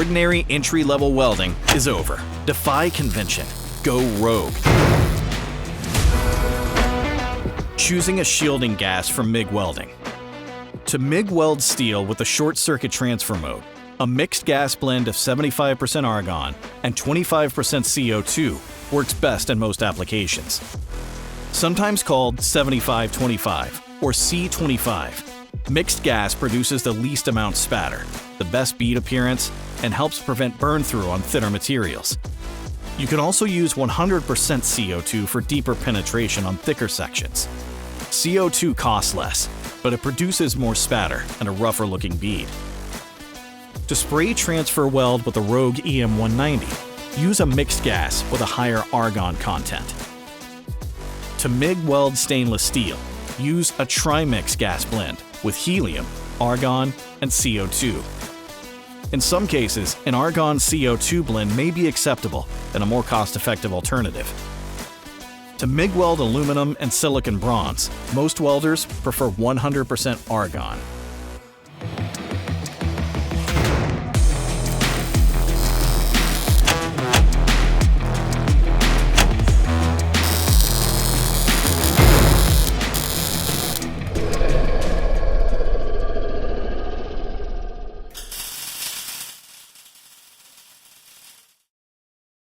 ordinary entry-level welding is over. Defy convention. Go rogue. Choosing a shielding gas from MIG Welding. To MIG weld steel with a short-circuit transfer mode, a mixed gas blend of 75% argon and 25% CO2 works best in most applications. Sometimes called 75-25 or C25, mixed gas produces the least amount spatter, the best bead appearance, and helps prevent burn-through on thinner materials. You can also use 100% CO2 for deeper penetration on thicker sections. CO2 costs less, but it produces more spatter and a rougher-looking bead. To spray transfer weld with a Rogue EM190, use a mixed gas with a higher argon content. To MIG weld stainless steel, use a trimix gas blend with helium, argon, and CO2. In some cases, an argon-CO2 blend may be acceptable and a more cost-effective alternative. To MIG weld aluminum and silicon bronze, most welders prefer 100% argon.